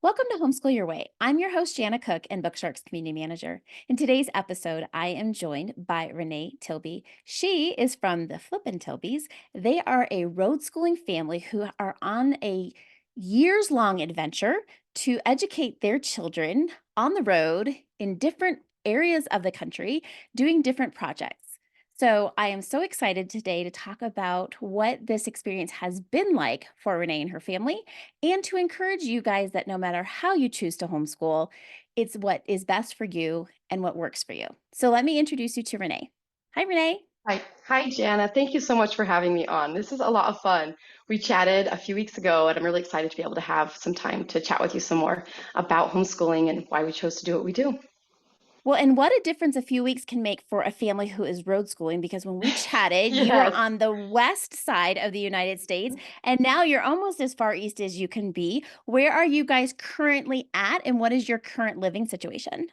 Welcome to Homeschool Your Way. I'm your host, Janna Cook, and Bookshark's community manager. In today's episode, I am joined by Renee Tilby. She is from the TheFlippinTilbys. They are a road schooling family who are on a years-long adventure to educate their children on the road in different areas of the country, doing different projects. So I am so excited today to talk about what this experience has been like for Renee and her family, and to encourage you guys that no matter how you choose to homeschool, it's what is best for you and what works for you. So let me introduce you to Renee. Hi, Renee. Hi, Jana. Thank you so much for having me on. This is a lot of fun. We chatted a few weeks ago, and I'm really excited to be able to have some time to chat with you some more about homeschooling and why we chose to do what we do. Well, and what a difference a few weeks can make for a family who is road schooling, because when we chatted, you were Yes. on the west side of the United States, and now you're almost as far east as you can be. Where are you guys currently at, and what is your current living situation?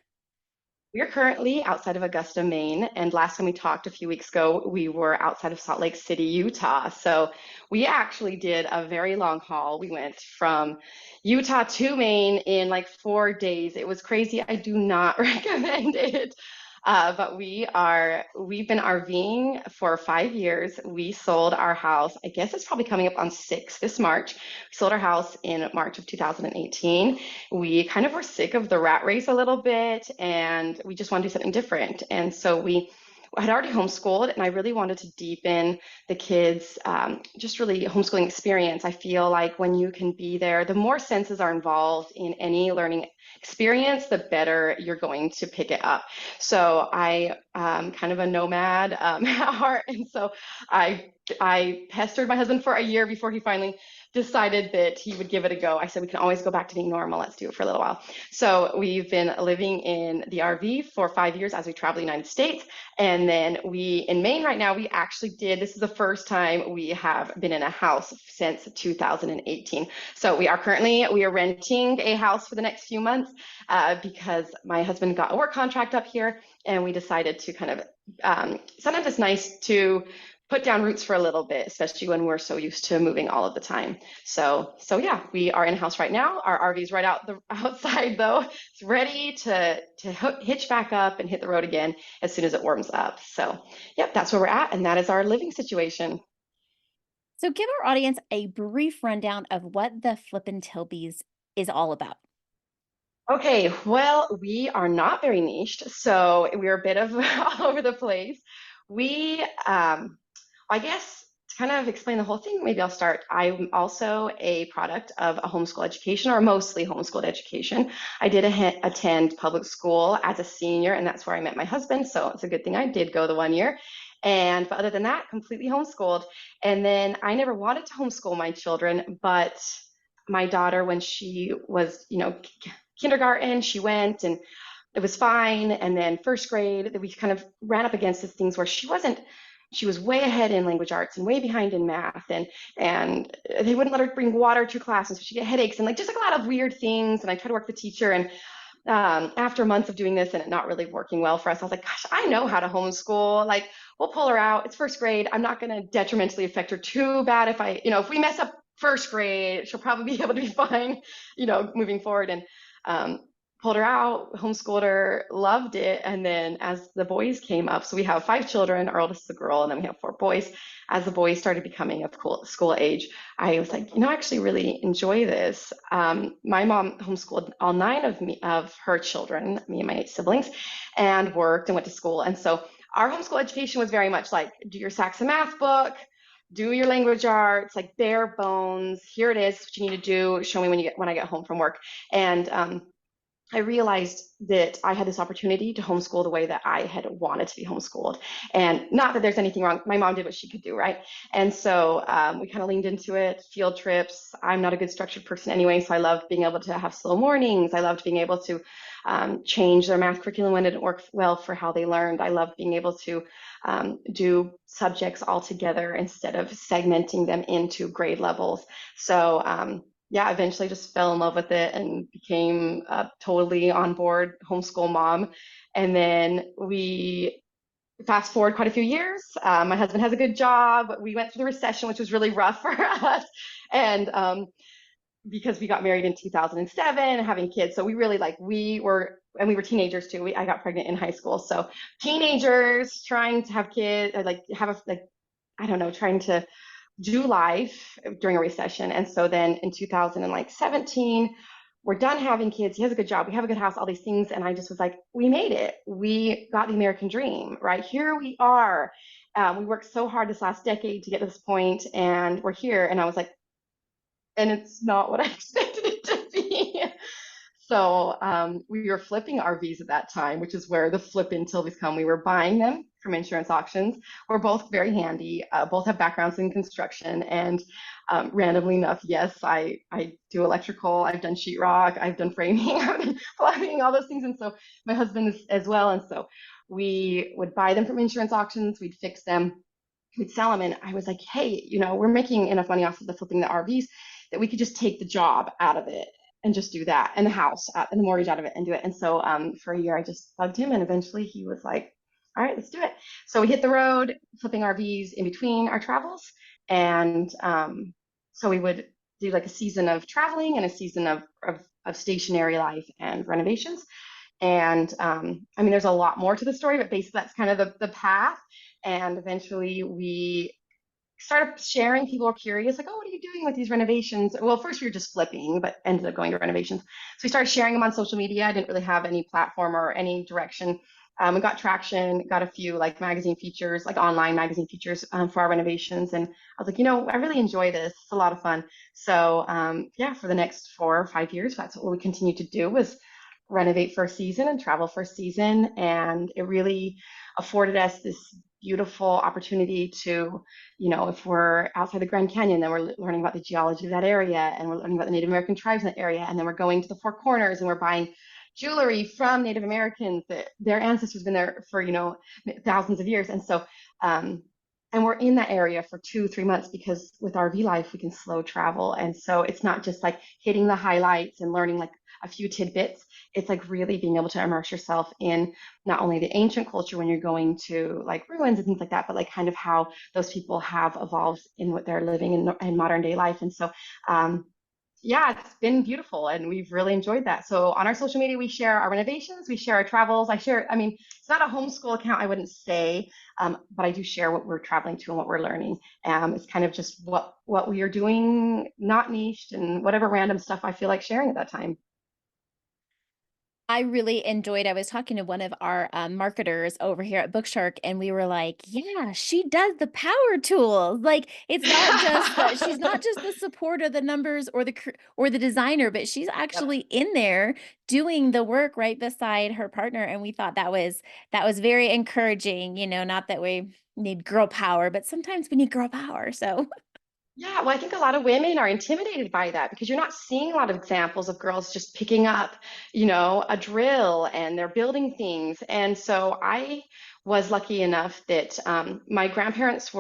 We are currently outside of Augusta, Maine, and last time we talked a few weeks ago, we were outside of Salt Lake City, Utah. So we actually did a very long haul. We went from Utah to Maine in like 4 days. It was crazy. I do not recommend it. But we've been RVing for 5 years. We sold our house, I guess it's probably coming up on six this March. We sold our house in March of 2018. We kind of were sick of the rat race a little bit, and we just wanted to do something different. And so we had already homeschooled, and I really wanted to deepen the kids' just really homeschooling experience. I feel like when you can be there, the more senses are involved in any learning experience, the better you're going to pick it up. So I kind of a nomad at heart, and so I pestered my husband for a year before he finally decided that he would give it a go. I said, we can always go back to being normal. Let's do it for a little while. So we've been living in the RV for 5 years as we travel the United States. And then in Maine right now, this is the first time we have been in a house since 2018. So we are renting a house for the next few months because my husband got a work contract up here, and we decided to kind of, sometimes it's nice to put down roots for a little bit, especially when we're so used to moving all of the time. So yeah, we are in a house right now. Our RV is right outside though. It's ready to hitch back up and hit the road again as soon as it warms up. So yep, that's where we're at, and that is our living situation. So give our audience a brief rundown of what the Flippin' Tilbys is all about. Okay, well, we are not very niched, so we're a bit of all over the place. We, I guess to kind of explain the whole thing, maybe I'll start. I'm also a product of a homeschool education, or mostly homeschooled education. I did attend public school as a senior, and that's where I met my husband, so it's a good thing I did go the 1 year. But other than that, completely homeschooled. And then I never wanted to homeschool my children, but my daughter, when she was, kindergarten, she went and it was fine. And then first grade, we kind of ran up against these things where she was way ahead in language arts and way behind in math, and they wouldn't let her bring water to class, and so she get headaches and like just like a lot of weird things. And I tried to work the teacher, and after months of doing this and it not really working well for us, I was like, gosh, I know how to homeschool. Like, we'll pull her out. It's first grade. I'm not going to detrimentally affect her too bad if we mess up first grade, she'll probably be able to be fine, moving forward. And um, pulled her out, homeschooled her, loved it. And then as the boys came up, so we have 5 children, our oldest is a girl, and then we have 4 boys. As the boys started becoming of school age, I was like, I actually really enjoy this. My mom homeschooled all 9 of her children, me and my 8 siblings, and worked and went to school. And so our homeschool education was very much like, do your Saxon math book, do your language arts, like bare bones. Here it is, what you need to do. Show me when I get home from work. And I realized that I had this opportunity to homeschool the way that I had wanted to be homeschooled. And not that there's anything wrong. My mom did what she could do, right? And so we kind of leaned into it, field trips. I'm not a good structured person anyway, so I loved being able to have slow mornings. I loved being able to change their math curriculum when it didn't work well for how they learned. I loved being able to do subjects all together instead of segmenting them into grade levels. So yeah, eventually just fell in love with it and became a totally on board homeschool mom. And then we fast forward quite a few years. My husband has a good job. We went through the recession, which was really rough for us. And because we got married in 2007, having kids. So we really like we were teenagers too. I got pregnant in high school, so teenagers trying to have kids, like have a like I don't know, trying to do life during a recession. And so then in 2017, we're done having kids. He has a good job. We have a good house, all these things. And I just was like, we made it. We got the American dream, right? Here we are. We worked so hard this last decade to get to this point, and we're here. And I was like, and it's not what I expected it to be. So we were flipping RVs at that time, which is where the Flippin' Tilbys come. We were buying them from insurance auctions. We're both very handy, both have backgrounds in construction. And randomly enough, yes, I do electrical, I've done sheetrock, I've done framing, I've done plumbing, all those things. And so my husband is as well. And so we would buy them from insurance auctions, we'd fix them, we'd sell them. And I was like, hey, we're making enough money off of the flipping the RVs that we could just take the job out of it and just do that, and the house and the mortgage out of it and do it. And so for a year, I just bugged him, and eventually he was like, all right, let's do it. So we hit the road, flipping RVs in between our travels. And so we would do like a season of traveling and a season of stationary life and renovations. And I mean, there's a lot more to the story, but basically that's kind of the path. And eventually we started sharing. People were curious, like, oh, what are you doing with these renovations? Well, first we were just flipping, but ended up going to renovations. So we started sharing them on social media. I didn't really have any platform or any direction. We got traction, got a few like magazine features, like online magazine features for our renovations. And I was like, I really enjoy this. It's a lot of fun. So yeah, for the next 4 or 5 years, that's what we continued to do, was renovate for a season and travel for a season. And it really afforded us this beautiful opportunity to, if we're outside the Grand Canyon, then we're learning about the geology of that area, and we're learning about the Native American tribes in that area. And then we're going to the Four Corners and we're buying jewelry from Native Americans that their ancestors have been there for, thousands of years. And so, and we're in that area for 2, 3 months, because with RV life, we can slow travel. And so it's not just like hitting the highlights and learning like a few tidbits. It's like really being able to immerse yourself in not only the ancient culture when you're going to like ruins and things like that, but like kind of how those people have evolved in what they're living in modern day life. And so, yeah, it's been beautiful, and we've really enjoyed that. So on our social media, we share our renovations, we share our travels. I mean, it's not a homeschool account, I wouldn't say, but I do share what we're traveling to and what we're learning. It's kind of just what we are doing, not niched, and whatever random stuff I feel like sharing at that time. I really enjoyed I was talking to one of our, marketers over here at Bookshark, and we were like, "Yeah, she does the power tools." Like, it's not just that she's not just the support of the numbers or the designer, but she's Yep. actually in there doing the work right beside her partner, and we thought that was very encouraging, not that we need girl power, but sometimes we need girl power, so Yeah, well, I think a lot of women are intimidated by that, because you're not seeing a lot of examples of girls just picking up, a drill, and they're building things. And so I was lucky enough that my grandparents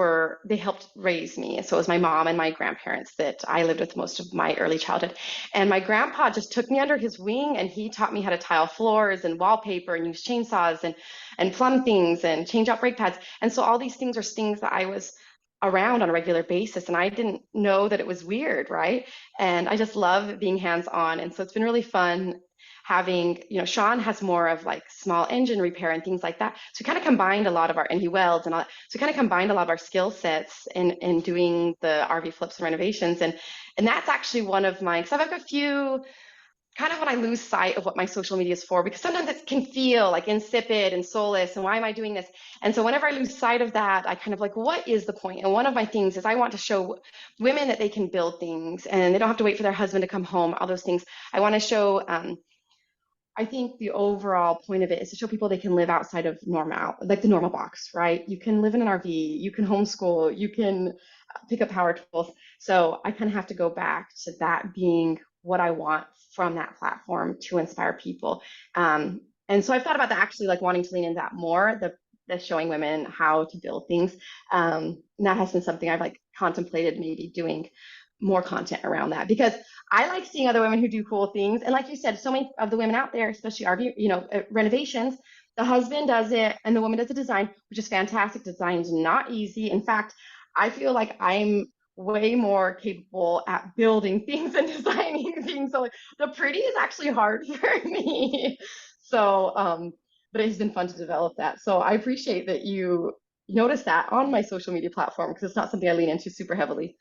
they helped raise me. So it was my mom and my grandparents that I lived with most of my early childhood. And my grandpa just took me under his wing, and he taught me how to tile floors and wallpaper and use chainsaws and plumb things and change out brake pads. And so all these things are things that I was around on a regular basis, and I didn't know that it was weird, right? And I just love being hands on. And so it's been really fun having, Sean has more of like small engine repair and things like that. So we kind of combined a lot of and he welds and all that. So we kind of combined a lot of our skill sets in doing the RV flips and renovations. And that's actually one of my, because I've got a few kind of when I lose sight of what my social media is for, because sometimes it can feel like insipid and soulless, and why am I doing this? And so whenever I lose sight of that, I kind of like, what is the point? And one of my things is I want to show women that they can build things and they don't have to wait for their husband to come home, all those things. I want to show, I think the overall point of it is to show people they can live outside of normal, like the normal box, right? You can live in an RV, you can homeschool, you can pick up power tools. So I kind of have to go back to that being what I want from that platform to inspire people. And so I've thought about that, actually, like wanting to lean into that more, the showing women how to build things. And that has been something I've like contemplated maybe doing more content around that, because I like seeing other women who do cool things. And like you said, so many of the women out there, especially RV, renovations, the husband does it and the woman does the design, which is fantastic. Design's not easy. In fact, I feel like I'm way more capable at building things and designing things. So like, the pretty is actually hard for me. So, but it has been fun to develop that. So I appreciate that you notice that on my social media platform because it's not something I lean into super heavily.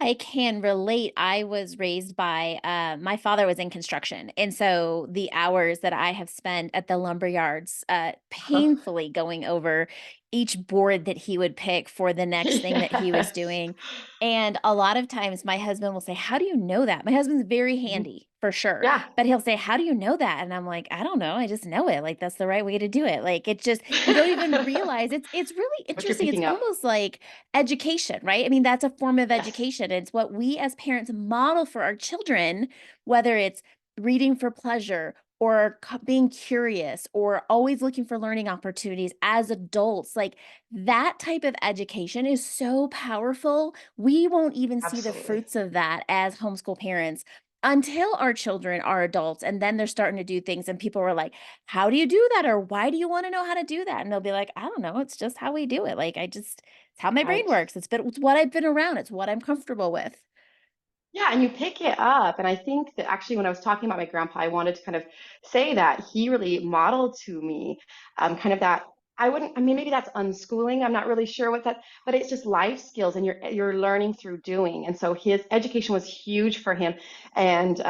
I can relate. I was raised by my father was in construction. And so the hours that I have spent at the lumber yards, painfully going over each board that he would pick for the next thing that he was Yes. doing. And a lot of times my husband will say, "How do you know that?" My husband's very Mhm. handy for sure, Yeah. but he'll say, "How do you know that?" And I'm like, "I don't know. I just know it. Like that's the right way to do it." Like it just you don't even realize it's really What you're interesting. It's picking up. almost like education, right? I mean, that's a form of Yes. education. It's what we as parents model for our children, whether it's reading for pleasure or being curious or always looking for learning opportunities as adults. Like that type of education is so powerful. We won't even see the Absolutely. fruits of that as homeschool parents until our children are adults and then they're starting to do things and people were like, how do you do that, or why do you want to know how to do that? And they'll be like, I don't know, it's just how we do it. Like it's how my brain Right. works. It's what I've been around. It's what I'm comfortable with. Yeah, and you pick it up. And I think that actually, when I was talking about my grandpa, I wanted to kind of say that he really modeled to me kind of that. I wouldn't, I mean, maybe that's unschooling. I'm not really sure what that, but it's just life skills and you're learning through doing. And so his education was huge for him. And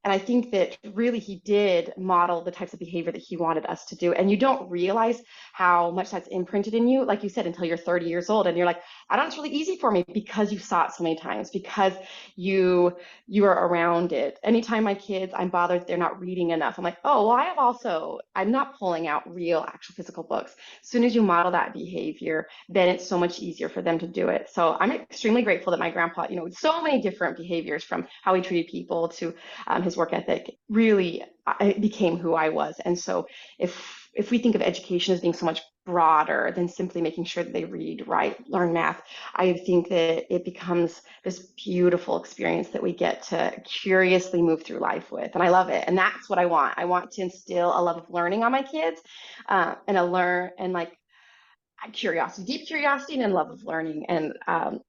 and I think that really he did model the types of behavior that he wanted us to do. And you don't realize how much that's imprinted in you, like you said, until you're 30 years old. And you're like, I don't, it's really easy for me because you saw it so many times, because you you are around it. Anytime my kids, I'm bothered they're not reading enough. I'm like, oh, well, I'm not pulling out real, actual physical books. As soon as you model that behavior, then it's so much easier for them to do it. So I'm extremely grateful that my grandpa, so many different behaviors from how he treated people to his work ethic really became who I was. And so if we think of education as being so much broader than simply making sure that they read, write, learn math, I think that it becomes this beautiful experience that we get to curiously move through life with. And I love it. And that's what I want. I want to instill a love of learning on my kids and a learn and like curiosity, deep curiosity and love of learning. And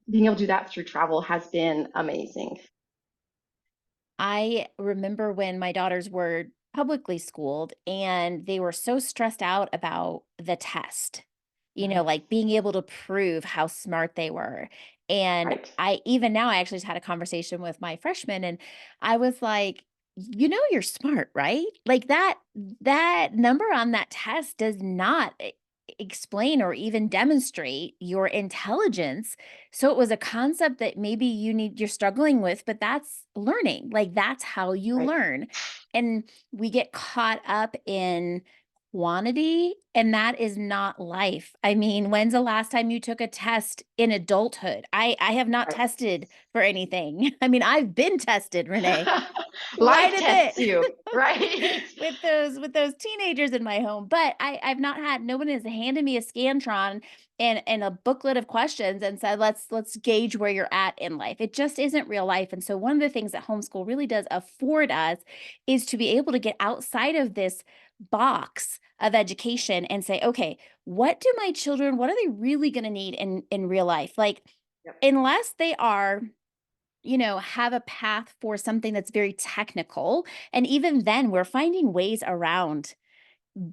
being able to do that through travel has been amazing. I remember when my daughters were publicly schooled and they were so stressed out about the test, Mhm. like being able to prove how smart they were. And Right. I, even now, I actually just had a conversation with my freshman and I was like, you're smart, right? Like that number on that test does not explain or even demonstrate your intelligence. So it was a concept that maybe you're struggling with, but that's learning. Like that's how you Right. learn. And we get caught up in quantity, and that is not life. I mean, when's the last time you took a test in adulthood? I have not Right. tested for anything. I mean, I've been tested, Renee. Why Life did tests they you, right? with those teenagers in my home? But I've not had no one has handed me a Scantron and a booklet of questions and said, let's gauge where you're at in life. It just isn't real life. And so one of the things that homeschool really does afford us is to be able to get outside of this box of education and say, okay, what are they really going to need in real life? Like, Yep. unless they are have a path for something that's very technical. And even then, we're finding ways around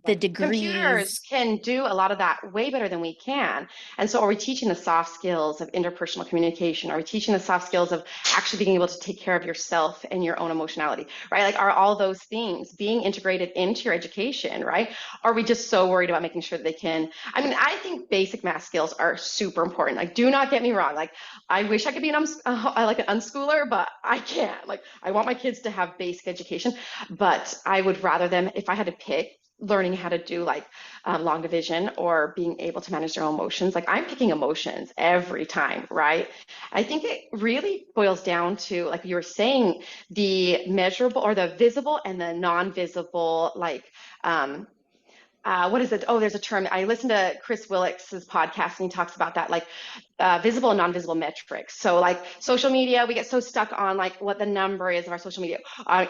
the Right. degrees. Computers can do a lot of that way better than we can. And so, are we teaching the soft skills of interpersonal communication? Are we teaching the soft skills of actually being able to take care of yourself and your own emotionality, right? Like, are all those things being integrated into your education, right? Are we just so worried about making sure that they can? I mean, I think basic math skills are super important. Like, do not get me wrong. Like, I wish I could be like an unschooler, but I can't. Like, I want my kids to have basic education, but I would rather them, if I had to pick, learning how to do like long division or being able to manage their own emotions. Like I'm picking emotions every time, right? I think it really boils down to, like you were saying, the measurable or the visible and the non-visible, like what is it? Oh, there's a term. I listened to Chris Willicks's podcast and he talks about that. Like visible and non-visible metrics. So like social media, we get so stuck on like what the number is of our social media.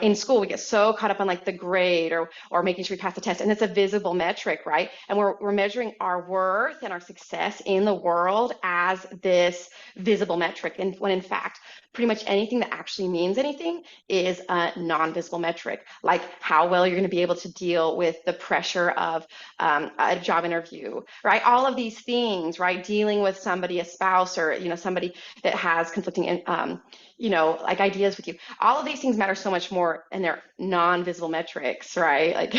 In school, we get so caught up on like the grade or making sure we pass the test, and it's a visible metric, right? And we're measuring our worth and our success in the world as this visible metric, and when in fact, pretty much anything that actually means anything is a non-visible metric, like how well you're going to be able to deal with the pressure of a job interview, right? All of these things, right? Dealing with somebody, a spouse, or somebody that has conflicting, like ideas with you. All of these things matter so much more, and they're non-visible metrics, right? Like,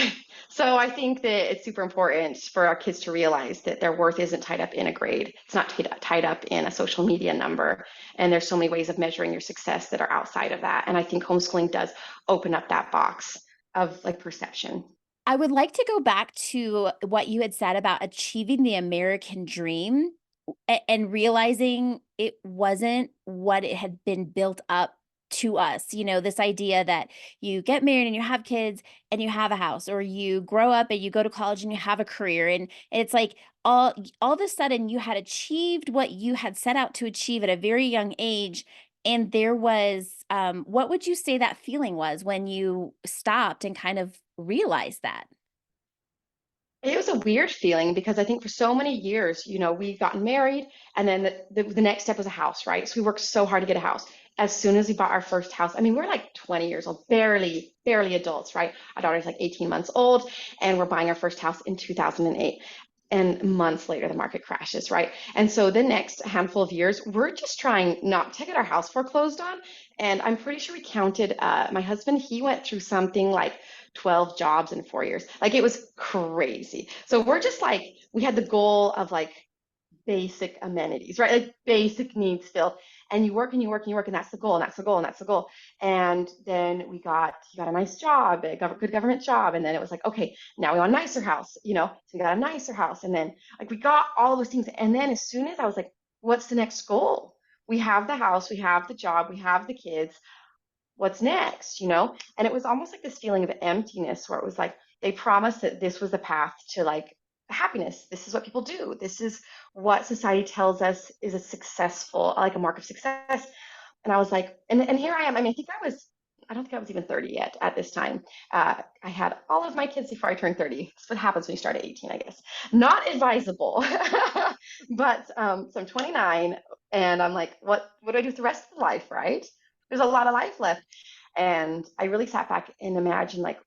so I think that it's super important for our kids to realize that their worth isn't tied up in a grade. It's not tied up in a social media number. And there's so many ways of measuring your success that are outside of that. And I think homeschooling does open up that box of like perception. I would like to go back to what you had said about achieving the American dream and realizing it wasn't what it had been built up to us. This idea that you get married and you have kids and you have a house, or you grow up and you go to college and you have a career. And it's like all of a sudden you had achieved what you had set out to achieve at a very young age. And there was, what would you say that feeling was when you stopped and kind of realized that? It was a weird feeling because I think for so many years, we've gotten married, and then the next step was a house, right? So we worked so hard to get a house. As soon as we bought our first house, I mean, we're like 20 years old, barely, barely adults, right? Our daughter's like 18 months old, and we're buying our first house in 2008. And months later, the market crashes, right? And so the next handful of years, we're just trying not to get our house foreclosed on. And I'm pretty sure we counted, my husband, he went through something like 12 jobs in 4 years. Like it was crazy. So we're just like, we had the goal of like basic amenities, right? Like basic needs still. And you work and you work and you work, and that's the goal, and that's the goal, and that's the goal. And then he got a nice job, a good government job. And then it was like, okay, now we want a nicer house, so we got a nicer house. And then like we got all of those things. And then as soon as I was like, what's the next goal? We have the house, we have the job, we have the kids. What's next? And it was almost like this feeling of emptiness where it was like they promised that this was the path to like happiness. This is what people do. This is what society tells us is a successful, like a mark of success. And I was like, and here I am. I mean, I don't think I was even 30 yet at this time. I had all of my kids before I turned 30. That's what happens when you start at 18, I guess. Not advisable. But so I'm 29, and I'm like, what do I do with the rest of the life, right? There's a lot of life left. And I really sat back and imagined, like,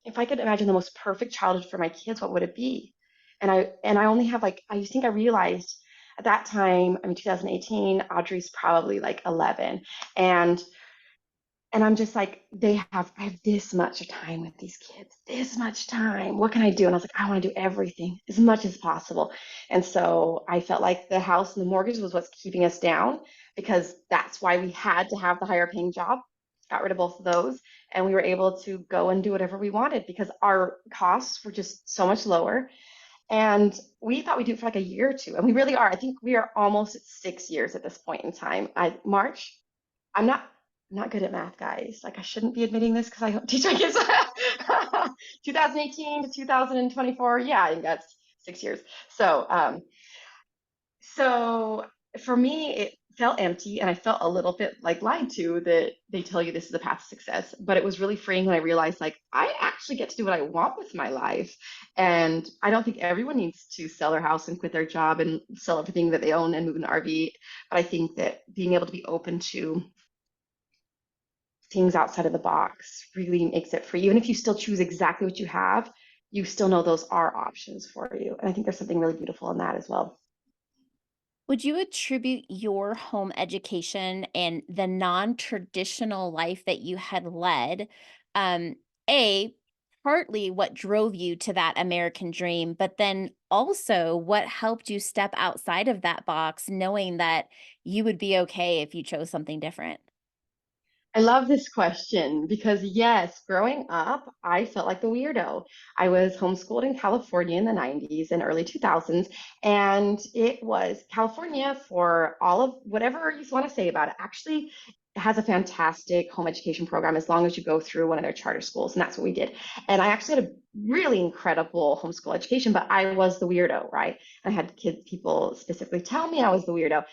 if I could imagine the most perfect childhood for my kids, what would it be? And I only have like, I think I realized at that time, I mean 2018, Audrey's probably like 11. And I'm just like, I have this much time with these kids, this much time. What can I do? And I was like, I want to do everything as much as possible. And so I felt like the house and the mortgage was what's keeping us down, because that's why we had to have the higher paying job. Got rid of both of those, and we were able to go and do whatever we wanted because our costs were just so much lower. And we thought we'd do it for like a year or two, and we really are. I think we are almost at 6 years at this point in time. March. I'm not I'm not good at math, guys. Like I shouldn't be admitting this because I don't teach my kids. 2018 to 2024. Yeah, I think that's 6 years. So for me, it felt empty, and I felt a little bit like lied to, that they tell you this is a path to success. But it was really freeing when I realized like I actually get to do what I want with my life. And I don't think everyone needs to sell their house and quit their job and sell everything that they own and move an RV. But I think that being able to be open to things outside of the box really makes it free. Even if you still choose exactly what you have, you still know those are options for you. And I think there's something really beautiful in that as well. Would you attribute your home education and the non-traditional life that you had led, um, A, partly what drove you to that American dream, but then also what helped you step outside of that box knowing that you would be okay if you chose something different? I love this question because, yes, growing up, I felt like the weirdo. I was homeschooled in California in the 90s and early 2000s, and it was California, for all of whatever you want to say about it. Actually, has a fantastic home education program as long as you go through one of their charter schools, and that's what we did. And I actually had a really incredible homeschool education, but I was the weirdo, right? I had people specifically tell me I was the weirdo.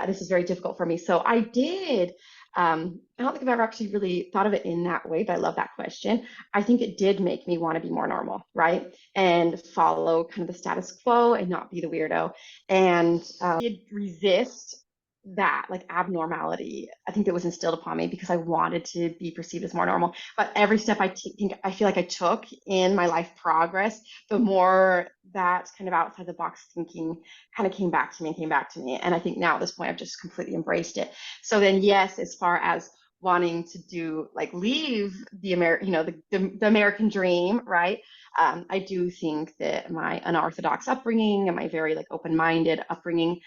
This is very difficult for me. So I did. I don't think I've ever actually really thought of it in that way, but I love that question. I think it did make me want to be more normal, right? And follow kind of the status quo and not be the weirdo. And did resist that like abnormality. I think that was instilled upon me because I wanted to be perceived as more normal. But every step think I feel like I took in my life progress, the more that kind of outside the box thinking kind of came back to me and came back to me. And I think now at this point I've just completely embraced it. So then yes, as far as wanting to do like leave the American, the American dream, right? I do think that my unorthodox upbringing and my very like open-minded upbringing,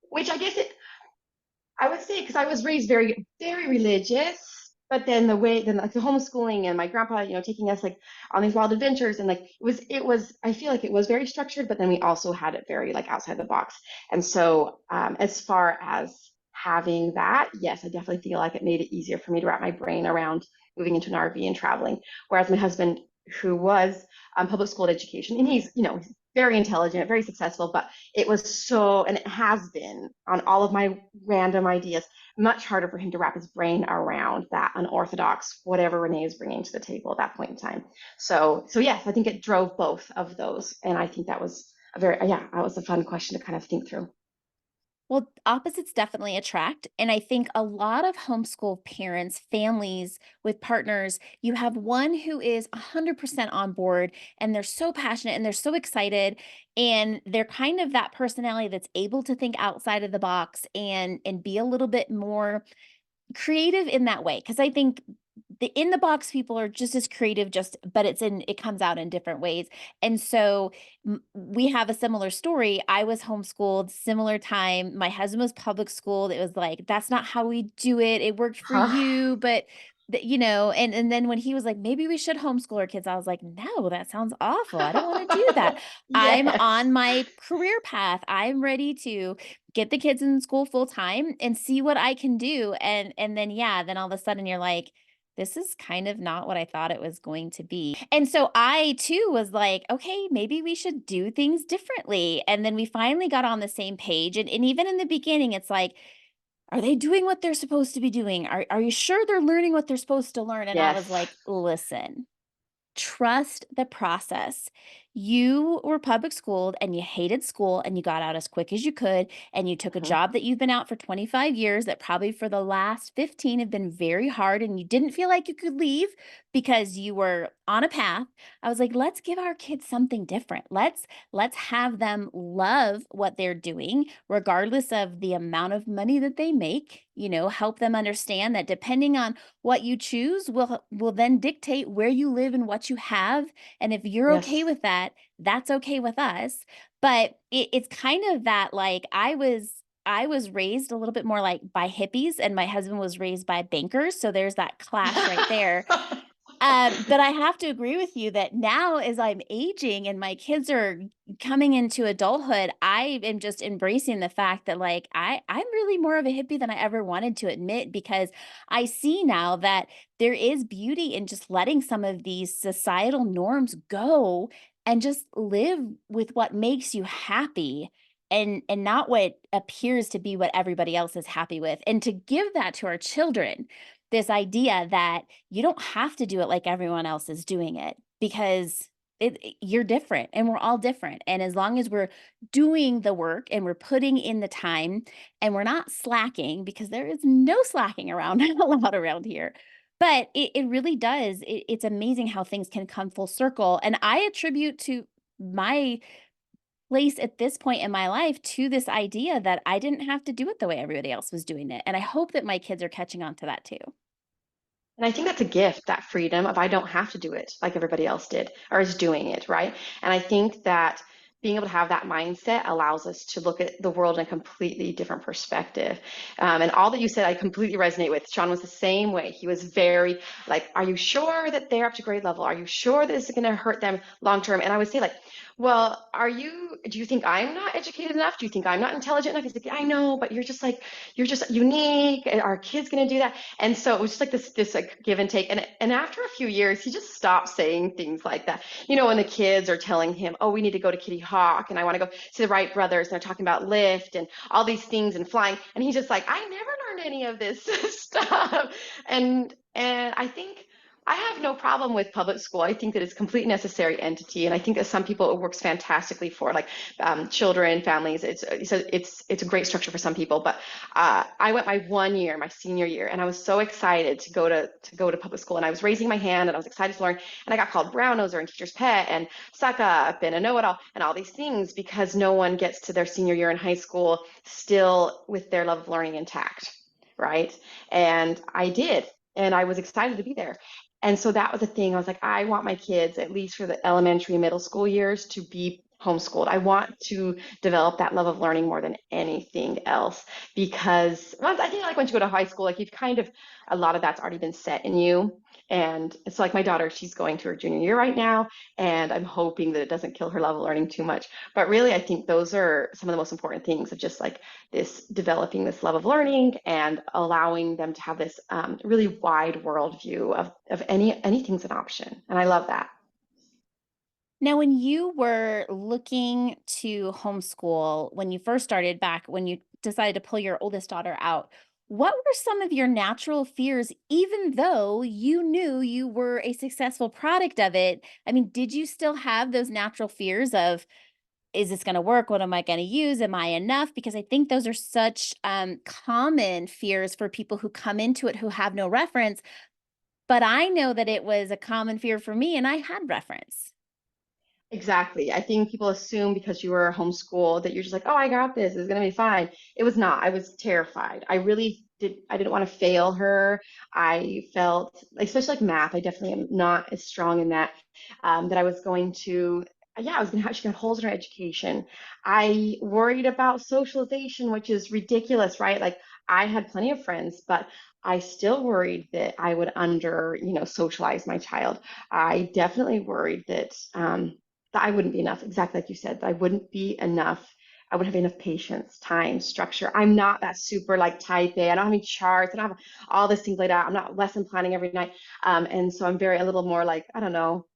which I would say because I was raised very, very religious, but then then like the homeschooling and my grandpa, taking us like on these wild adventures and like I feel like it was very structured, but then we also had it very like outside the box. And so as far as having that, yes, I definitely feel like it made it easier for me to wrap my brain around moving into an RV and traveling. Whereas my husband, who was public school education, and he's very intelligent, very successful, but it was so, and it has been on all of my random ideas, much harder for him to wrap his brain around that unorthodox, whatever Renee is bringing to the table at that point in time. So yes, I think it drove both of those. And I think that was that was a fun question to kind of think through. Well, opposites definitely attract. And I think a lot of homeschool parents, families with partners, you have one who is 100% on board and they're so passionate and they're so excited. And they're kind of that personality that's able to think outside of the box and be a little bit more creative in that way, because I think the in the box people are just as creative, just but it comes out in different ways. And so we have a similar story. I was homeschooled, similar time. My husband was public schooled. It was like, that's not how we do it. It worked for Huh? you, but and then when he was like, maybe we should homeschool our kids, I was like, no, that sounds awful. I don't want to do that. I'm Yes. on my career path. I'm ready to get the kids in school full time and see what I can do. And then yeah, then all of a sudden you're like, this is kind of not what I thought it was going to be. And so I too was like, okay, maybe we should do things differently. And then we finally got on the same page. And even in the beginning, it's like, are they doing what they're supposed to be doing? Are you sure they're learning what they're supposed to learn? And I was Yes. like, listen, trust the process. You were public schooled and you hated school and you got out as quick as you could. And you took a Mhm. job that you've been out for 25 years that probably for the last 15 have been very hard. And you didn't feel like you could leave because you were on a path. I was like, let's give our kids something different. Let's have them love what they're doing, regardless of the amount of money that they make, help them understand that depending on what you choose will then dictate where you live and what you have. And if you're okay Yes. with that, that's okay with us. But it's kind of that like I was raised a little bit more like by hippies and my husband was raised by bankers. So there's that clash right there. But I have to agree with you that now as I'm aging and my kids are coming into adulthood, I am just embracing the fact that like I'm really more of a hippie than I ever wanted to admit, because I see now that there is beauty in just letting some of these societal norms go and just live with what makes you happy and not what appears to be what everybody else is happy with. And to give that to our children, this idea that you don't have to do it like everyone else is doing it, because you're different and we're all different. And as long as we're doing the work and we're putting in the time and we're not slacking, because there is no slacking around allowed around here. But it really does. It's amazing how things can come full circle. And I attribute to my place at this point in my life to this idea that I didn't have to do it the way everybody else was doing it. And I hope that my kids are catching on to that too. And I think that's a gift, that freedom of I don't have to do it like everybody else did or is doing it, right? And I think that being able to have that mindset allows us to look at the world in a completely different perspective. And all that you said, I completely resonate with. Sean was the same way. He was very like, are you sure that they're up to grade level? Are you sure that this is going to hurt them long term? And I would say, like, well, do you think I'm not educated enough? Do you think I'm not intelligent enough? He's like, I know, but you're just unique. Our kid's gonna do that. And so it was just like this like give and take. And after a few years, he just stopped saying things like that. You know, when the kids are telling him, oh, we need to go to Kitty Hawk and I want to go see the Wright brothers, and they're talking about lift and all these things and flying. And he's just like, I never learned any of this stuff. And I think I have no problem with public school. I think that it's a complete necessary entity, and I think that some people it works fantastically for, like children, families. It's a great structure for some people. But I went my 1 year, my senior year, and I was so excited to go to public school, and I was raising my hand, and I was excited to learn, and I got called brown noser and teacher's pet and suck up and a know-it-all and all these things because no one gets to their senior year in high school still with their love of learning intact, right? And I did, and I was excited to be there. And so that was a thing. I was like, I want my kids, at least for the elementary, middle school years, to be homeschooled. I want to develop that love of learning more than anything else because once I think like once you go to high school, like you've kind of a lot of that's already been set in you. And it's like my daughter, she's going to her junior year right now, and I'm hoping that it doesn't kill her love of learning too much. But really, I think those are some of the most important things of just like this developing this love of learning and allowing them to have this really wide worldview of anything's an option. And I love that. Now, when you were looking to homeschool, when you first started back, when you decided to pull your oldest daughter out, what were some of your natural fears, even though you knew you were a successful product of it? I mean, did you still have those natural fears of, is this going to work? What am I going to use? Am I enough? Because I think those are such common fears for people who come into it who have no reference. But I know that it was a common fear for me, and I had reference. Exactly. I think people assume because you were homeschooled that you're just like, oh, I got this. It's gonna be fine. It was not. I was terrified. I didn't want to fail her. I felt, especially like math, I definitely am not as strong in that, that I was going to, yeah, I was gonna have, she got holes in her education. I worried about socialization, which is ridiculous, right? Like I had plenty of friends, but I still worried that I would socialize my child. I definitely worried that I wouldn't be enough, exactly like you said, that I wouldn't be enough. I wouldn't have enough patience, time, structure. I'm not that super like type A. I don't have any charts. I don't have all these things laid out. I'm not lesson planning every night. And so I'm very a little more like, I don't know,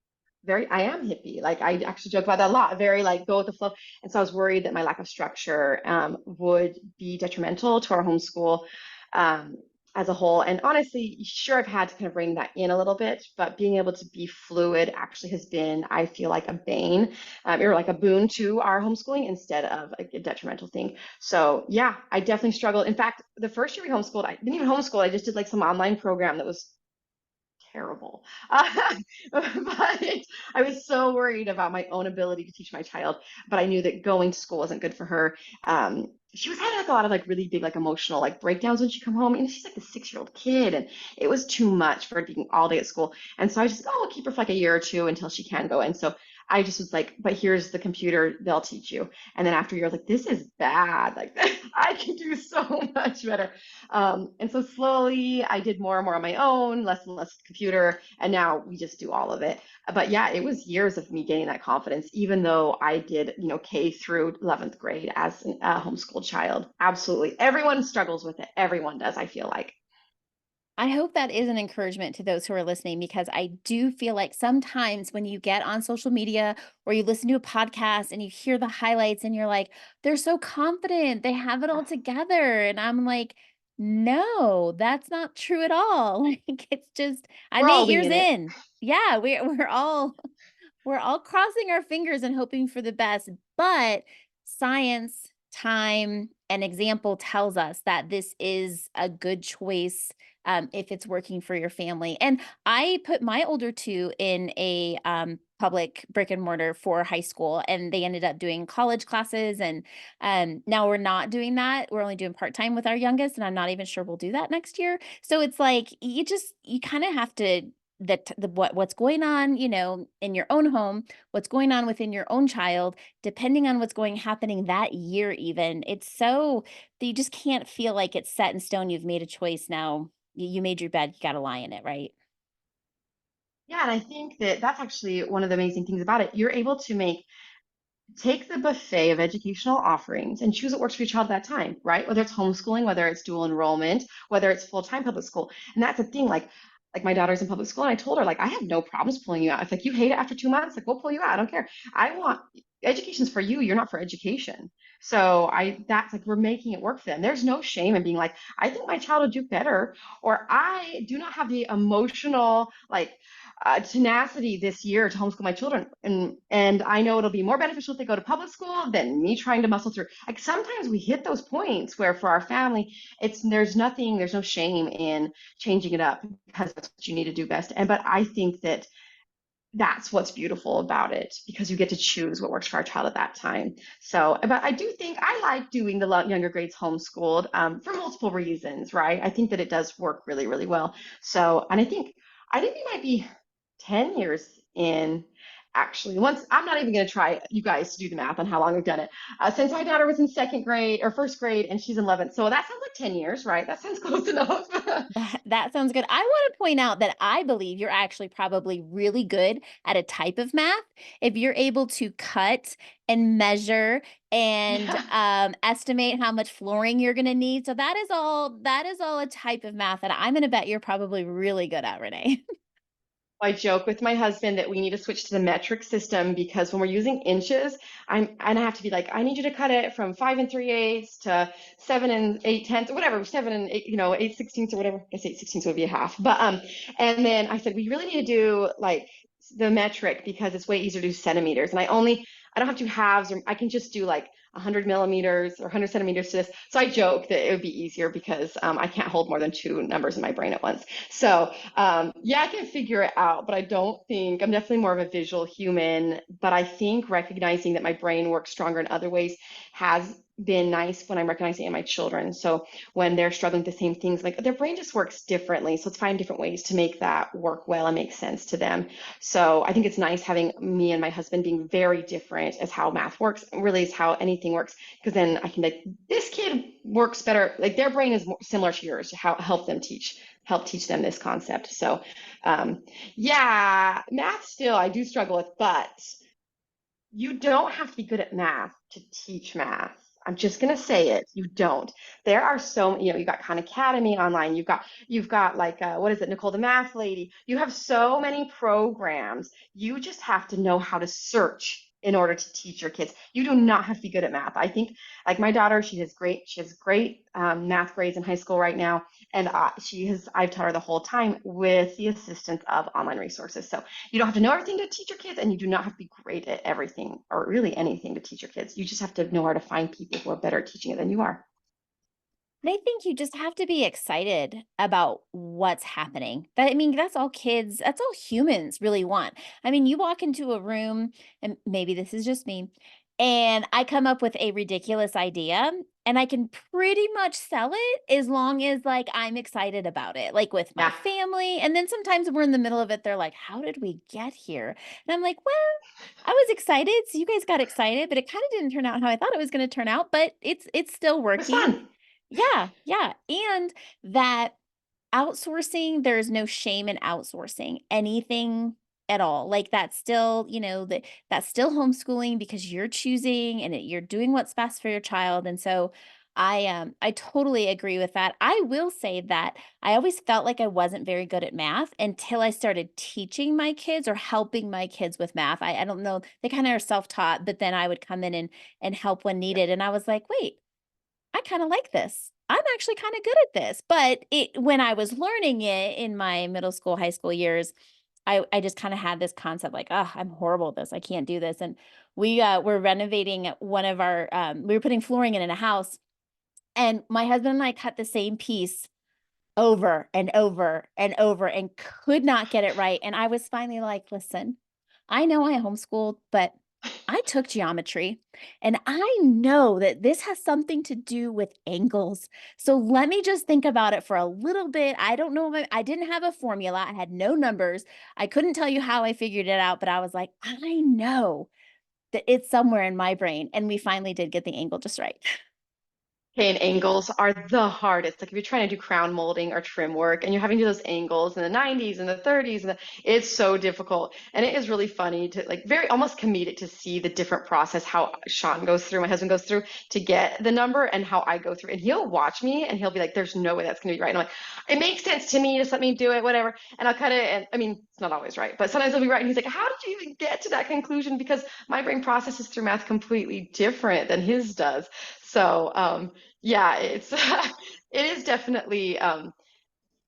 I am hippie. Like I actually joke about that a lot, very like go with the flow. And so I was worried that my lack of structure would be detrimental to our homeschool um, as a whole. And honestly, sure, I've had to kind of rein that in a little bit, but being able to be fluid actually has been, I feel like, a bane or like a boon to our homeschooling instead of a detrimental thing. So yeah, I definitely struggled. In fact, the first year we homeschooled, I didn't even homeschool. I just did like some online program that was terrible. But I was so worried about my own ability to teach my child, but I knew that going to school wasn't good for her. She was having like a lot of like really big like emotional like breakdowns when she come home, and she's like a 6 year old kid, and it was too much for her being all day at school. And so I just oh, I'll keep her for like a year or two until she can go. And so I just was like, but here's the computer, they'll teach you. And then after you're like, this is bad. Like I can do so much better. And so slowly I did more and more on my own, less and less computer, and now we just do all of it. But yeah, it was years of me gaining that confidence, even though I did, K through 11th grade as a homeschooled child. Absolutely. Everyone struggles with it. Everyone does, I feel like. I hope that is an encouragement to those who are listening because I do feel like sometimes when you get on social media or you listen to a podcast and you hear the highlights and you're like, they're so confident, they have it all together. And I'm like, no, that's not true at all. Like it's just, I'm We're all 8 years winging it. in. Yeah, we're all crossing our fingers and hoping for the best, but science, time, and example tells us that this is a good choice if it's working for your family. And I put my older two in a public brick and mortar for high school, and they ended up doing college classes. And now we're not doing that. We're only doing part time with our youngest, and I'm not even sure we'll do that next year. So it's like you kind of have to what's going on, in your own home, what's going on within your own child, depending on what's going happening that year even. It's so that you just can't feel like it's set in stone. You've made a choice now. You made your bed, you gotta lie in it, right? Yeah, and I think that that's actually one of the amazing things about it. You're able to make take the buffet of educational offerings and choose what works for your child at that time, right? Whether it's homeschooling, whether it's dual enrollment, whether it's full-time public school. And that's the thing, like my daughter's in public school, and I told her, like, I have no problems pulling you out. It's like you hate it after 2 months, like we'll pull you out. I don't care. I want education's for you, you're not for education. So I that's like we're making it work for them. There's no shame in being like, I think my child will do better, or I do not have the emotional tenacity this year to homeschool my children, and I know it'll be more beneficial if they go to public school than me trying to muscle through. Like sometimes we hit those points where for our family, there's no shame in changing it up because that's what you need to do best. And but I think that's what's beautiful about it because you get to choose what works for our child at that time. So, but I do think I like doing the younger grades homeschooled for multiple reasons, right? I think that it does work really, really well. So, and I think we might be 10 years in actually. Once I'm not even going to try you guys to do the math on how long we've done it. Since my daughter was in second grade or first grade and she's in 11th. So that sounds like 10 years, right? That sounds close enough. That sounds good. I want to point out that I believe you're actually probably really good at a type of math if you're able to cut and measure and Yeah. estimate how much flooring you're going to need. So that is all a type of math that I'm going to bet you're probably really good at, Renee. I joke with my husband that we need to switch to the metric system because when we're using inches, I have to be like, I need you to cut it from 5 3/8 to 7 8/10, whatever, 7 and 8, 8/16 or whatever. I guess 8/16 would be a half. But and then I said we really need to do like the metric because it's way easier to do centimeters. And I don't have to do halves, or I can just do like 100 millimeters or 100 centimeters to this. So I joke that it would be easier because I can't hold more than two numbers in my brain at once. So yeah, I can figure it out, but I don't think I'm definitely more of a visual human. But I think recognizing that my brain works stronger in other ways has been nice when I'm recognizing it in my children. So when they're struggling with the same things, like their brain just works differently. So it's finding different ways to make that work well and make sense to them. So I think it's nice having me and my husband being very different as how math works, really is how anything works. Because then I can like, this kid works better, like their brain is more similar to yours, how help teach them this concept. So um, yeah, math still I do struggle with, but you don't have to be good at math to teach math. I'm just gonna say it. You don't. There are so, you got Khan Academy online. You've got like what is it, Nicole the Math Lady. You have so many programs. You just have to know how to search in order to teach your kids. You do not have to be good at math. I think like my daughter, she has great math grades in high school right now, and I've taught her the whole time with the assistance of online resources. So you don't have to know everything to teach your kids, and you do not have to be great at everything or really anything to teach your kids. You just have to know how to find people who are better at teaching it than you are. And I think you just have to be excited about what's happening. I mean, that's all humans really want. I mean, you walk into a room, and maybe this is just me, and I come up with a ridiculous idea, and I can pretty much sell it as long as like I'm excited about it, like with my Yeah, family. And then sometimes we're in the middle of it, they're like, "How did we get here?" And I'm like, "Well, I was excited, so you guys got excited, but it kind of didn't turn out how I thought it was going to turn out, but it's still it was working." fun. Yeah, yeah, and that outsourcing, there's no shame in outsourcing anything at all. Like, that's still, that's still homeschooling because you're choosing and you're doing what's best for your child, and so I totally agree with that. I will say that I always felt like I wasn't very good at math until I started teaching my kids or helping my kids with math. I don't know, they kinda are self-taught, but then I would come in and help when needed, and I was like, "Wait, I kinda like this. I'm actually kinda good at this." But when I was learning it in my middle school, high school years, I just kinda had this concept like, "Oh, I'm horrible at this. I can't do this." And were renovating one of our, we were putting flooring in a house, and my husband and I cut the same piece over and over and over and could not get it right, and I was finally like, "Listen, I know I homeschooled, but I took geometry, and I know that this has something to do with angles. So let me just think about it for a little bit. I don't know if I didn't have a formula. I had no numbers. I couldn't tell you how I figured it out, but I was like, I know that it's somewhere in my brain." And we finally did get the angle just right. Okay, and angles are the hardest. Like if you're trying to do crown molding or trim work and you're having to do those angles in the 90s and the 30s it's so difficult. And it is really funny to like very almost comedic to see the different process how Sean goes through, my husband goes through to get the number and how I go through. And he'll watch me and he'll be like, there's no way that's gonna be right. And I'm like, it makes sense to me, just let me do it, whatever. And I'll cut it and I mean it's not always right, but sometimes it'll be right. And he's like, how did you even get to that conclusion? Because my brain processes through math completely different than his does. So yeah, it's it is definitely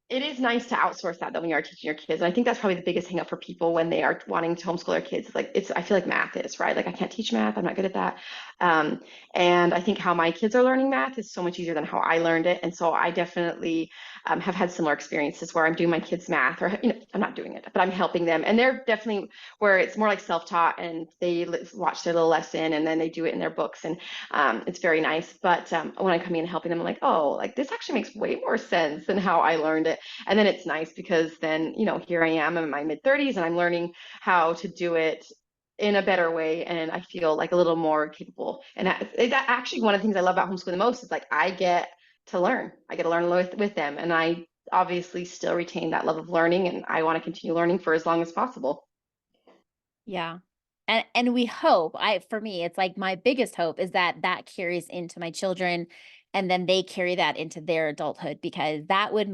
it is nice to outsource that though when you are teaching your kids. And I think that's probably the biggest hang up for people when they are wanting to homeschool their kids. It's like it's I feel like math is, right? Like I can't teach math, I'm not good at that. Um, and I think how my kids are learning math is so much easier than how I learned it. And so I definitely have had similar experiences where I'm doing my kids math or I'm not doing it, but I'm helping them. And they're definitely where it's more like self-taught and they watch their little lesson and then they do it in their books. And it's very nice. But when I come in and helping them, I'm like, oh, like this actually makes way more sense than how I learned it. And then it's nice because then, here I am in my mid 30s and I'm learning how to do it in a better way. And I feel like a little more capable. And that actually one of the things I love about homeschooling the most is like I get to learn. I get to learn with them. And I obviously still retain that love of learning and I want to continue learning for as long as possible. Yeah. And we hope, for me, it's like my biggest hope is that that carries into my children and then they carry that into their adulthood because that would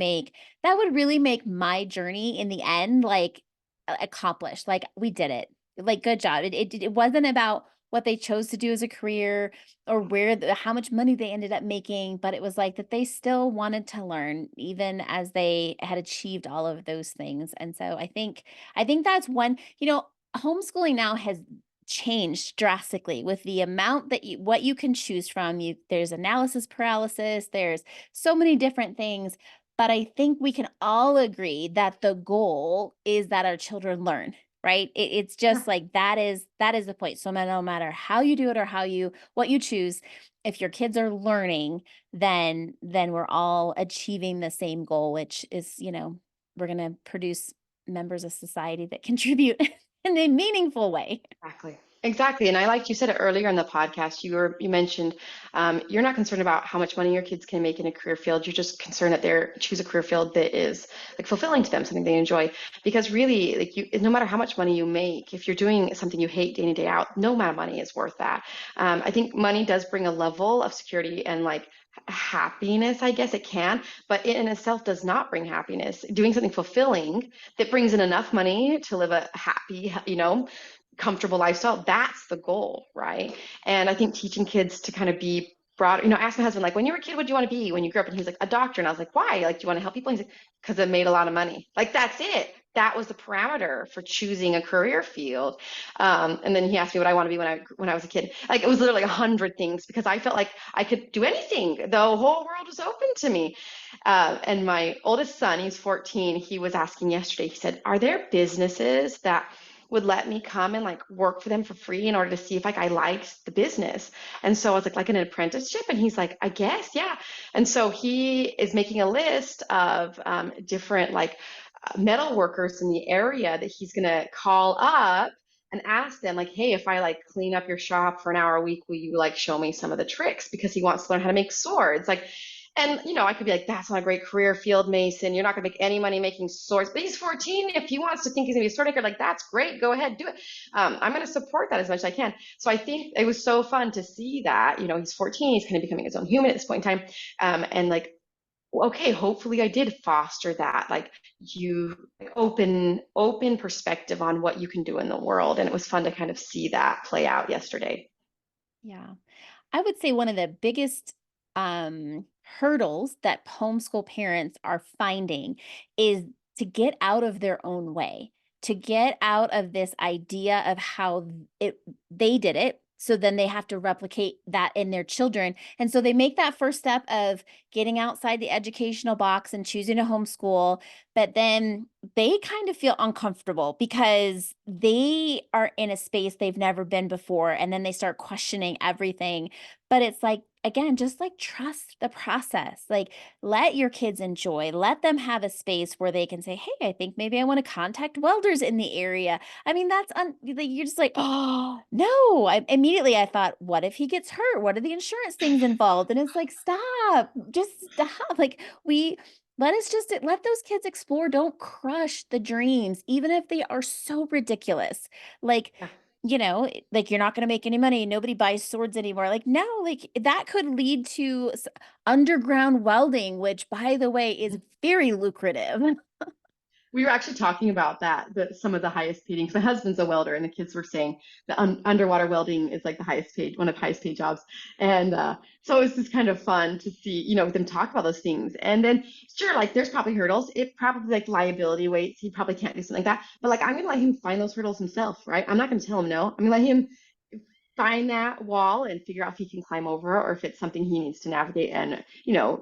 really make my journey in the end like accomplished. Like we did it. Like good job. It wasn't about what they chose to do as a career or how much money they ended up making, but it was like that they still wanted to learn even as they had achieved all of those things. And so I think that's one, homeschooling now has changed drastically with the amount that what you can choose from. There's analysis paralysis, there's so many different things, but I think we can all agree that the goal is that our children learn, right? It's just like that is the point. So no matter how you do it or what you choose, if your kids are learning, then we're all achieving the same goal, which is, we're going to produce members of society that contribute in a meaningful way. Exactly. Exactly. And I liked you said it earlier in the podcast. You mentioned you're not concerned about how much money your kids can make in a career field. You're just concerned that they choose a career field that is like fulfilling to them, something they enjoy. Because really, like no matter how much money you make, if you're doing something you hate day in and day out, no amount of money is worth that. I think money does bring a level of security and like happiness, I guess it can, but it in itself does not bring happiness. Doing something fulfilling that brings in enough money to live a happy, comfortable lifestyle, that's the goal, right? And I think teaching kids to kind of be broad, ask my husband, like, when you were a kid, what do you want to be when you grew up? And he's like, a doctor. And I was like, why? Like, do you want to help people? He's like, because it made a lot of money. Like, that's it. That was the parameter for choosing a career field. And then he asked me what I want to be when I was a kid. Like, it was literally 100 things because I felt like I could do anything. The whole world was open to me. And my oldest son, he's 14, he was asking yesterday, he said, are there businesses that would let me come and like work for them for free in order to see if like I liked the business. And so I was like an apprenticeship. And he's like, I guess, yeah. And so he is making a list of different like metal workers in the area that he's gonna call up and ask them like, hey, if I like clean up your shop for an hour a week, will you like show me some of the tricks? Because he wants to learn how to make swords. Like, and I could be like, that's not a great career field, Mason. You're not gonna make any money making swords. But he's 14. If he wants to think he's gonna be a sword maker, like that's great. Go ahead, do it. I'm gonna support that as much as I can. So I think it was so fun to see that. He's 14. He's kind of becoming his own human at this point in time. And like, okay, hopefully I did foster that. Like you open perspective on what you can do in the world. And it was fun to kind of see that play out yesterday. Yeah. I would say one of the biggest hurdles that homeschool parents are finding is to get out of their own way, to get out of this idea of how they did it. So then they have to replicate that in their children. And so they make that first step of getting outside the educational box and choosing to homeschool. But then they kind of feel uncomfortable because they are in a space they've never been before. And then they start questioning everything. But it's like, again, just like trust the process. Like, let your kids enjoy, let them have a space where they can say, hey, I think maybe I want to contact welders in the area. I mean, like, you're just like, oh, no. Immediately I thought, what if he gets hurt? What are the insurance things involved? And it's like, stop, just stop. Like, let those kids explore. Don't crush the dreams, even if they are so ridiculous. Like, Yeah. like, you're not gonna make any money, nobody buys swords anymore. Like, no, like, that could lead to underground welding, which, by the way, is very lucrative. We were actually talking about that, some of the highest paid, because my husband's a welder, and the kids were saying the underwater welding is like the highest paid, one of the highest paid jobs. And so it was just kind of fun to see, them talk about those things. And then, sure, like there's probably hurdles. It probably like liability weights. He probably can't do something like that. But like, I'm going to let him find those hurdles himself, right? I'm not going to tell him no. I'm going to let him find that wall and figure out if he can climb over or if it's something he needs to navigate and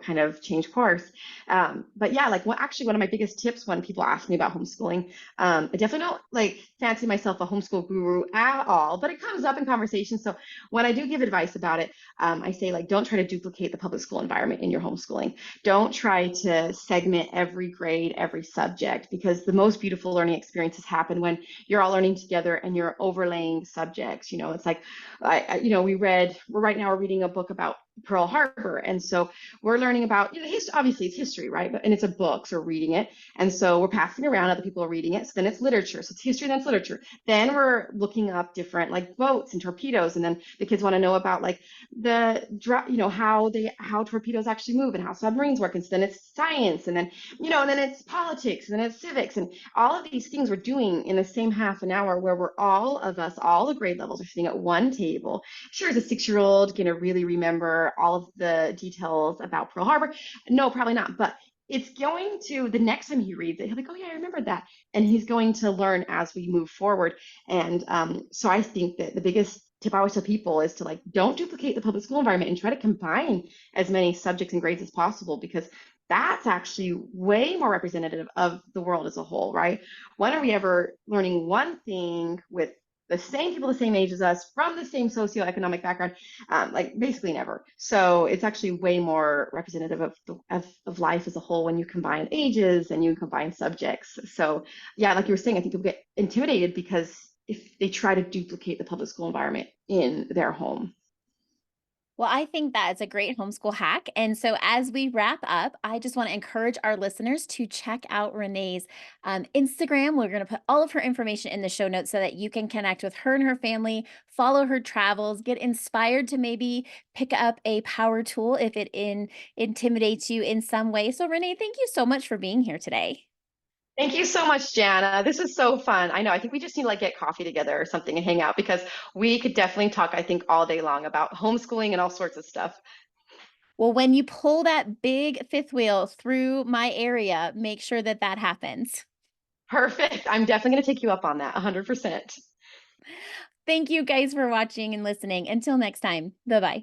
kind of change course. But yeah, like actually one of my biggest tips when people ask me about homeschooling, I definitely don't like fancy myself a homeschool guru at all, but it comes up in conversation. So when I do give advice about it, I say like don't try to duplicate the public school environment in your homeschooling. Don't try to segment every grade, every subject, because the most beautiful learning experiences happen when you're all learning together and you're overlaying subjects. It's like we're reading a book about Pearl Harbor. And so we're learning about, obviously it's history, right? And it's a book, so we're reading it. And so we're passing around, other people are reading it. So then it's literature. So it's history, then it's literature. Then we're looking up different like boats and torpedoes. And then the kids want to know about like how torpedoes actually move and how submarines work. And so then it's science. And then, and then it's politics and then it's civics. And all of these things we're doing in the same half an hour where we're all the grade levels are sitting at one table. Sure, is a 6-year-old going to really remember all of the details about Pearl Harbor? No, probably not. But it's going to, the next time he reads it, he'll be like, oh, yeah, I remember that. And he's going to learn as we move forward. And so I think that the biggest tip I always tell people is to like, don't duplicate the public school environment and try to combine as many subjects and grades as possible, because that's actually way more representative of the world as a whole, right? When are we ever learning one thing with the same people the same age as us from the same socioeconomic background? Like basically never. So it's actually way more representative of life as a whole when you combine ages and you combine subjects. So yeah, like you were saying, I think people get intimidated because if they try to duplicate the public school environment in their home. Well, I think that is a great homeschool hack. And so, as we wrap up, I just want to encourage our listeners to check out Renee's Instagram. We're going to put all of her information in the show notes so that you can connect with her and her family, follow her travels, get inspired to maybe pick up a power tool if intimidates you in some way. So, Renee, thank you so much for being here today. Thank you so much, Janna. This is so fun. I know. I think we just need to like get coffee together or something and hang out, because we could definitely talk, I think, all day long about homeschooling and all sorts of stuff. Well, when you pull that big fifth wheel through my area, make sure that that happens. Perfect. I'm definitely going to take you up on that 100%. Thank you guys for watching and listening. Until next time, bye bye.